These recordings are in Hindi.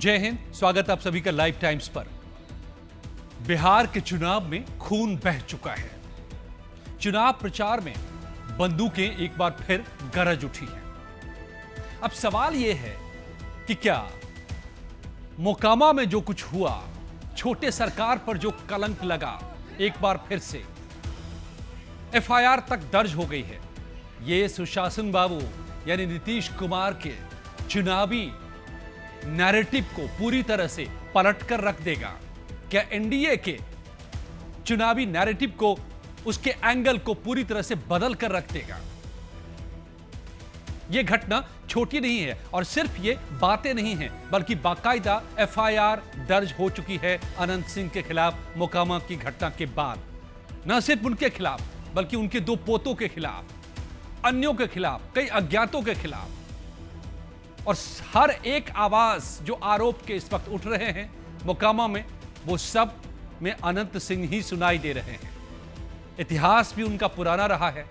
जय हिंद। स्वागत आप सभी का लाइव टाइम्स पर। बिहार के चुनाव में खून बह चुका है। चुनाव प्रचार में बंदूकें एक बार फिर गरज उठी हैं। अब सवाल यह है कि क्या मोकामा में जो कुछ हुआ, छोटे सरकार पर जो कलंक लगा, एक बार फिर से एफआईआर तक दर्ज हो गई है। यह सुशासन बाबू यानी नीतीश कुमार के चुनावी नैरेटिव को पूरी तरह से पलट कर रख देगा। क्या एनडीए के चुनावी नैरेटिव को, उसके एंगल को पूरी तरह से बदल कर रख देगा? यह घटना छोटी नहीं है और सिर्फ ये बातें नहीं हैं, बल्कि बाकायदा एफआईआर दर्ज हो चुकी है अनंत सिंह के खिलाफ मोकामा की घटना के बाद। न सिर्फ उनके खिलाफ, बल्कि उनके दो पोतों के खिलाफ, अन्यों के खिलाफ, कई अज्ञातों के खिलाफ। और हर एक आवाज जो आरोप के इस वक्त उठ रहे हैं मोकामा में, वो सब में अनंत सिंह ही सुनाई दे रहे हैं। इतिहास भी उनका पुराना रहा है।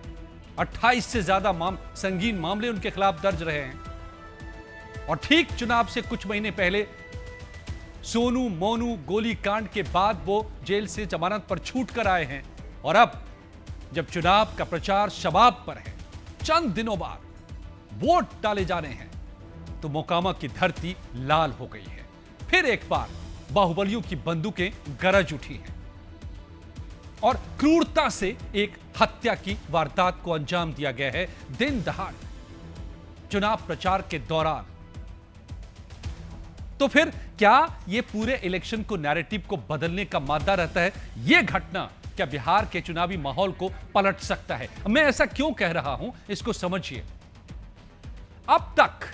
28 से ज्यादा संगीन मामले उनके खिलाफ दर्ज रहे हैं। और ठीक चुनाव से कुछ महीने पहले सोनू मोनू गोलीकांड के बाद वो जेल से जमानत पर छूट कर आए हैं। और अब जब चुनाव का प्रचार शबाब पर है, चंद दिनों बाद वोट डाले जाने हैं, तो मोकामा की धरती लाल हो गई है। फिर एक बार बाहुबलियों की बंदूकें गरज उठी हैं और क्रूरता से एक हत्या की वारदात को अंजाम दिया गया है दिन दहाड़ चुनाव प्रचार के दौरान। तो फिर क्या यह पूरे इलेक्शन को, नैरेटिव को बदलने का मादा रहता है? यह घटना क्या बिहार के चुनावी माहौल को पलट सकता है? मैं ऐसा क्यों कह रहा हूं, इसको समझिए। अब तक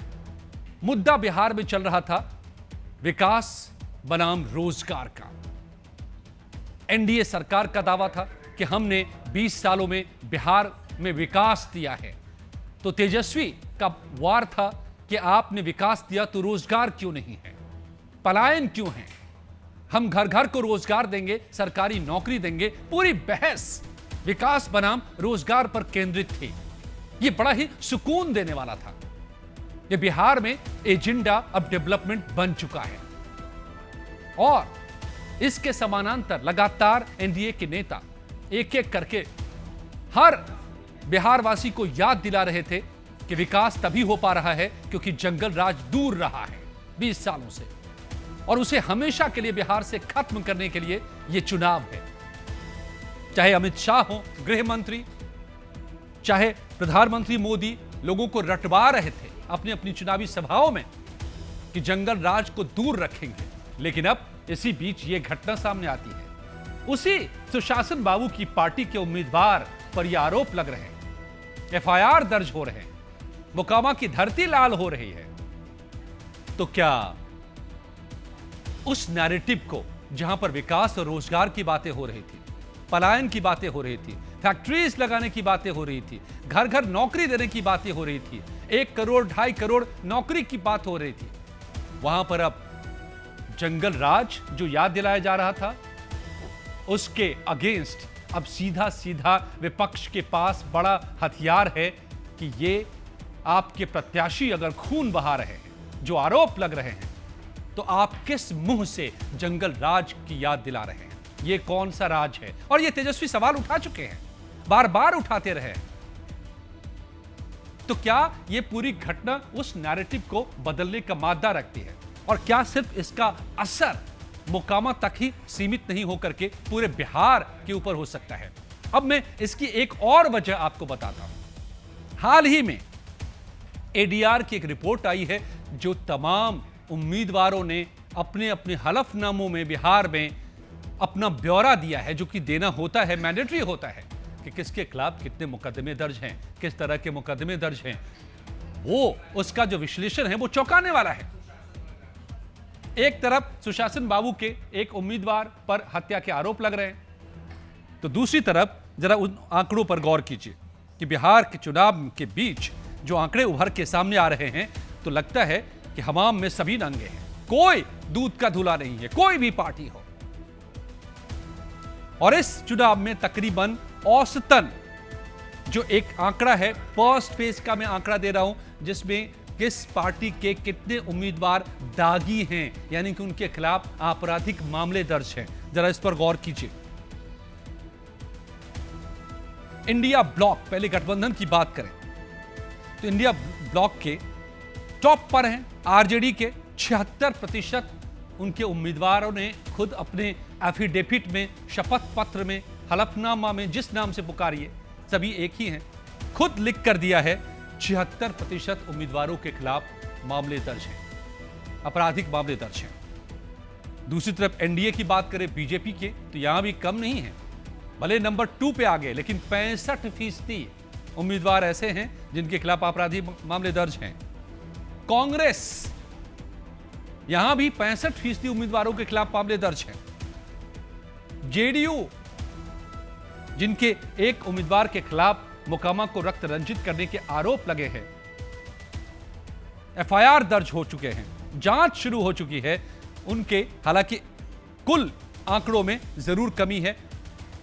मुद्दा बिहार में चल रहा था विकास बनाम रोजगार का। एनडीए सरकार का दावा था कि हमने 20 सालों में बिहार में विकास दिया है। तो तेजस्वी का वार था कि आपने विकास दिया तो रोजगार क्यों नहीं है, पलायन क्यों है, हम घर घर को रोजगार देंगे, सरकारी नौकरी देंगे। पूरी बहस विकास बनाम रोजगार पर केंद्रित थी। यह बड़ा ही सुकून देने वाला था। ये बिहार में एजेंडा अब डेवलपमेंट बन चुका है। और इसके समानांतर लगातार एनडीए के नेता एक एक करके हर बिहार वासी को याद दिला रहे थे कि विकास तभी हो पा रहा है क्योंकि जंगल राज दूर रहा है 20 सालों से, और उसे हमेशा के लिए बिहार से खत्म करने के लिए यह चुनाव है। चाहे अमित शाह हो गृह मंत्री, चाहे प्रधानमंत्री मोदी लोगों को रटवा रहे थे अपनी अपनी चुनावी सभाओं में कि जंगल राज को दूर रखेंगे, लेकिन अब इसी बीच यह घटना सामने आती है। उसी सुशासन बाबू की पार्टी के उम्मीदवार पर यह आरोप लग रहे हैं, एफआईआर दर्ज हो रहे हैं, मोकामा की धरती लाल हो रही है। तो क्या उस नैरेटिव को, जहां पर विकास और रोजगार की बातें हो रही थी, पलायन की बातें हो रही थी, फैक्ट्रीज लगाने की बातें हो रही थी, घर घर नौकरी देने की बातें हो रही थी, 1 करोड़ 2.5 करोड़ नौकरी की बात हो रही थी, वहां पर अब जंगल राज जो याद दिलाया जा रहा था, उसके अगेंस्ट अब सीधा सीधा विपक्ष के पास बड़ा हथियार है कि ये आपके प्रत्याशी अगर खून बहा रहे हैं, जो आरोप लग रहे हैं, तो आप किस मुंह से जंगल राज की याद दिला रहे हैं? ये कौन सा राज है? और ये तेजस्वी सवाल उठा चुके हैं, बार बार उठाते रहे। तो क्या यह पूरी घटना उस नैरेटिव को बदलने का मादा रखती है? और क्या सिर्फ इसका असर मोकामा तक ही सीमित नहीं होकर के पूरे बिहार के ऊपर हो सकता है? अब मैं इसकी एक और वजह आपको बताता हूं। हाल ही में एडीआर की एक रिपोर्ट आई है, जो तमाम उम्मीदवारों ने अपने अपने हलफनामों में बिहार में अपना ब्यौरा दिया है, जो कि देना होता है, मैंडेटरी होता है, कि किसके खिलाफ कितने मुकदमे दर्ज हैं, किस तरह के मुकदमे दर्ज हैं। वो उसका जो विश्लेषण है वो चौंकाने वाला है। एक तरफ सुशासन बाबू के एक उम्मीदवार पर हत्या के आरोप लग रहे हैं, तो दूसरी तरफ जरा उन आंकड़ों पर गौर कीजिए कि बिहार के चुनाव के बीच जो आंकड़े उभर के सामने आ रहे हैं, तो लगता है कि हमाम में सभी नंगे हैं, कोई दूध का धुला नहीं है, कोई भी पार्टी हो। और इस चुनाव में तकरीबन औसतन जो एक आंकड़ा है, फर्स्ट फेज का मैं आंकड़ा दे रहा हूं, जिसमें किस पार्टी के कितने उम्मीदवार दागी हैं, यानी कि उनके खिलाफ आपराधिक मामले दर्ज हैं। जरा इस पर गौर कीजिए। इंडिया ब्लॉक, पहले गठबंधन की बात करें तो इंडिया ब्लॉक के टॉप पर हैं आरजेडी के 76% उनके उम्मीदवारों ने खुद अपने एफिडेविट में, शपथ पत्र में, हलफनामा में, जिस नाम से पुकारिए सभी एक ही हैं, खुद लिख कर दिया है 76% उम्मीदवारों के खिलाफ मामले दर्ज हैं, आपराधिक मामले दर्ज हैं। दूसरी तरफ एनडीए की बात करें बीजेपी के, तो यहां भी कम नहीं है, भले नंबर 2 पे आ गए, लेकिन 65% उम्मीदवार ऐसे हैं जिनके खिलाफ आपराधिक मामले दर्ज हैं। कांग्रेस, यहां भी 65% उम्मीदवारों के खिलाफ मामले दर्ज हैं। जेडीयू, जिनके एक उम्मीदवार के खिलाफ मोकामा को रक्त रंजित करने के आरोप लगे हैं, एफआईआर दर्ज हो चुके हैं, जांच शुरू हो चुकी है उनके। हालांकि कुल आंकड़ों में जरूर कमी है,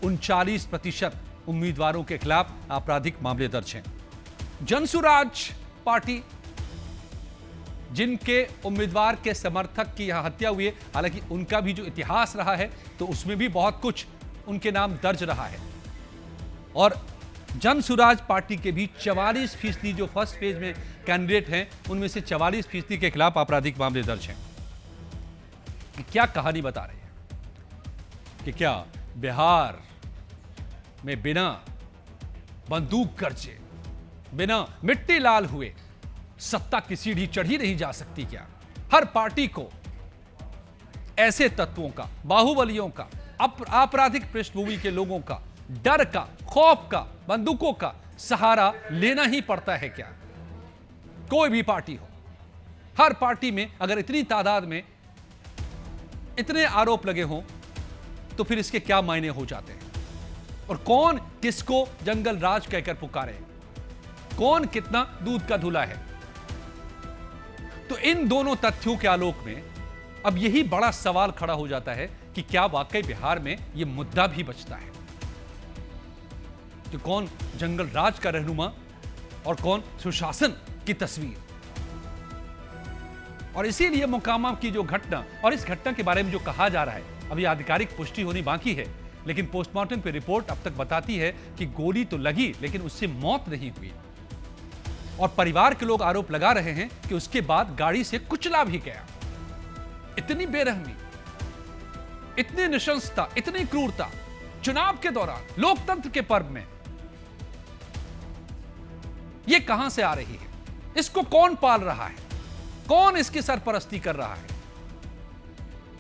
39% उम्मीदवारों के खिलाफ आपराधिक मामले दर्ज हैं। जनसुराज पार्टी, जिनके उम्मीदवार के समर्थक की यहां हत्या हुई है, हालांकि उनका भी जो इतिहास रहा है तो उसमें भी बहुत कुछ उनके नाम दर्ज रहा है। और जनसुराज पार्टी के भी 44% जो फर्स्ट फेज में कैंडिडेट हैं, उनमें से 44% के खिलाफ आपराधिक मामले दर्ज हैं। क्या कहानी बता रही है कि क्या बिहार में बिना बंदूक गर्जे, बिना मिट्टी लाल हुए सत्ता की सीढ़ी चढ़ी नहीं जा सकती क्या? हर पार्टी को ऐसे तत्वों का, बाहुबलियों का, आपराधिक पृष्ठभूमि के लोगों का, डर का, खौफ का, बंदूकों का सहारा लेना ही पड़ता है क्या? कोई भी पार्टी हो, हर पार्टी में अगर इतनी तादाद में इतने आरोप लगे हों तो फिर इसके क्या मायने हो जाते हैं? और कौन किसको जंगल राज कहकर पुकारे, कौन कितना दूध का धुला है? तो इन दोनों तथ्यों के आलोक में अब यही बड़ा सवाल खड़ा हो जाता है कि क्या वाकई बिहार में यह मुद्दा भी बचता है कि कौन जंगल राज का रहनुमा और कौन सुशासन की तस्वीर। और इसीलिए मोकामा की जो घटना, और इस घटना के बारे में जो कहा जा रहा है, अभी आधिकारिक पुष्टि होनी बाकी है, लेकिन पोस्टमार्टम की रिपोर्ट अब तक बताती है कि गोली तो लगी लेकिन उससे मौत नहीं हुई। और परिवार के लोग आरोप लगा रहे हैं कि उसके बाद गाड़ी से कुचला भी गया। इतनी बेरहमी, इतनी नृशंसता, इतनी क्रूरता चुनाव के दौरान, लोकतंत्र के पर्व में, यह कहां से आ रही है? इसको कौन पाल रहा है? कौन इसकी सरपरस्ती कर रहा है?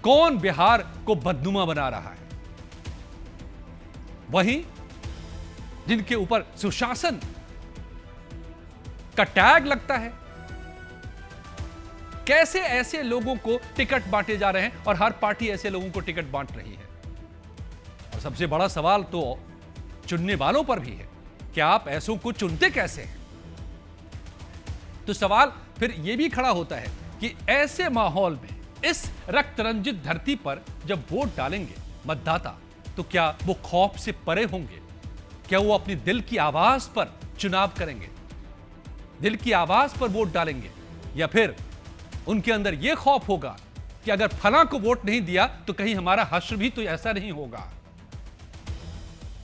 कौन बिहार को बदनुमा बना रहा है? वहीं जिनके ऊपर सुशासन का टैग लगता है, कैसे ऐसे लोगों को टिकट बांटे जा रहे हैं और हर पार्टी ऐसे लोगों को टिकट बांट रही है? और सबसे बड़ा सवाल तो चुनने वालों पर भी है कि आप ऐसों को चुनते कैसे हैं? तो सवाल फिर यह भी खड़ा होता है कि ऐसे माहौल में, इस रक्त रंजित धरती पर जब वोट डालेंगे मतदाता, तो क्या वो खौफ से परे होंगे? क्या वो अपनी दिल की आवाज पर चुनाव करेंगे, दिल की आवाज पर वोट डालेंगे? या फिर उनके अंदर यह खौफ होगा कि अगर फलां को वोट नहीं दिया तो कहीं हमारा हश्र भी तो ऐसा नहीं होगा?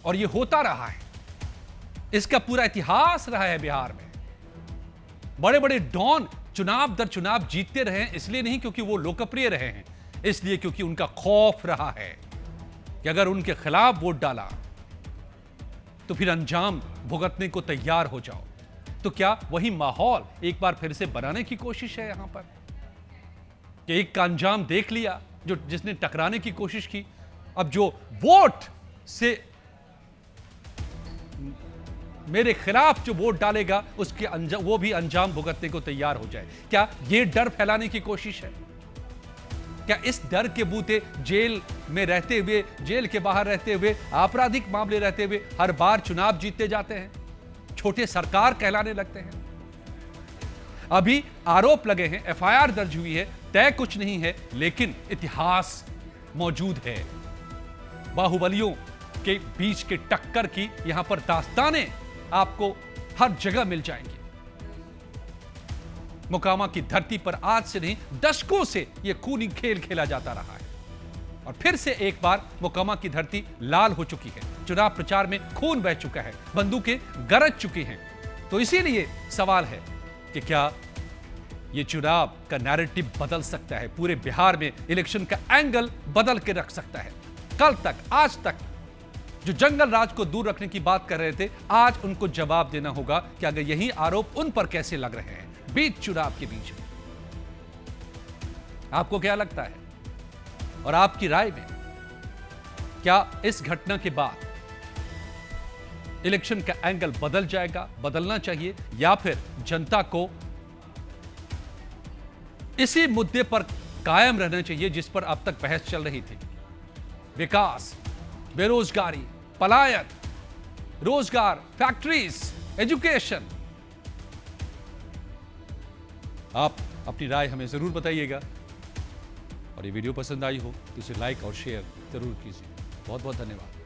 और यह होता रहा है, इसका पूरा इतिहास रहा है बिहार में। बड़े बड़े डॉन चुनाव दर चुनाव जीतते रहे, इसलिए नहीं क्योंकि वो लोकप्रिय रहे हैं, इसलिए क्योंकि उनका खौफ रहा है कि अगर उनके खिलाफ वोट डाला तो फिर अंजाम भुगतने को तैयार हो जाओ। तो क्या वही माहौल एक बार फिर से बनाने की कोशिश है यहां पर कि एक का अंजाम देख लिया जो जिसने टकराने की कोशिश की, अब जो वोट से मेरे खिलाफ जो वोट डालेगा उसके वो भी अंजाम भुगतने को तैयार हो जाए? क्या यह डर फैलाने की कोशिश है? क्या इस डर के बूते जेल में रहते हुए, जेल के बाहर रहते हुए, आपराधिक मामले रहते हुए हर बार चुनाव जीतते जाते हैं, छोटे सरकार कहलाने लगते हैं? अभी आरोप लगे हैं, एफआईआर दर्ज हुई है, तय कुछ नहीं है, लेकिन इतिहास मौजूद है। बाहुबलियों के बीच के टक्कर की यहां पर दास्तानें आपको हर जगह मिल जाएंगी। मोकामा की धरती पर आज से नहीं दशकों से यह खूनी खेल खेला जाता रहा है और फिर से एक बार मोकामा की धरती लाल हो चुकी है। चुनाव प्रचार में खून बह चुका है, बंदूकें गरज चुकी हैं। तो इसीलिए सवाल है कि क्या यह चुनाव का नैरेटिव बदल सकता है, पूरे बिहार में इलेक्शन का एंगल बदल के रख सकता है। कल तक, आज तक जो जंगल राज को दूर रखने की बात कर रहे थे, आज उनको जवाब देना होगा कि अगर यही आरोप उन पर कैसे लग रहे हैं बीच चुनाव के बीच में। आपको क्या लगता है और आपकी राय में क्या इस घटना के बाद इलेक्शन का एंगल बदल जाएगा, बदलना चाहिए, या फिर जनता को इसी मुद्दे पर कायम रहना चाहिए जिस पर अब तक बहस चल रही थी? विकास, बेरोजगारी, पलायन, रोजगार, फैक्ट्रीज, एजुकेशन। आप अपनी राय हमें जरूर बताइएगा और ये वीडियो पसंद आई हो तो इसे लाइक और शेयर जरूर कीजिए। बहुत बहुत धन्यवाद।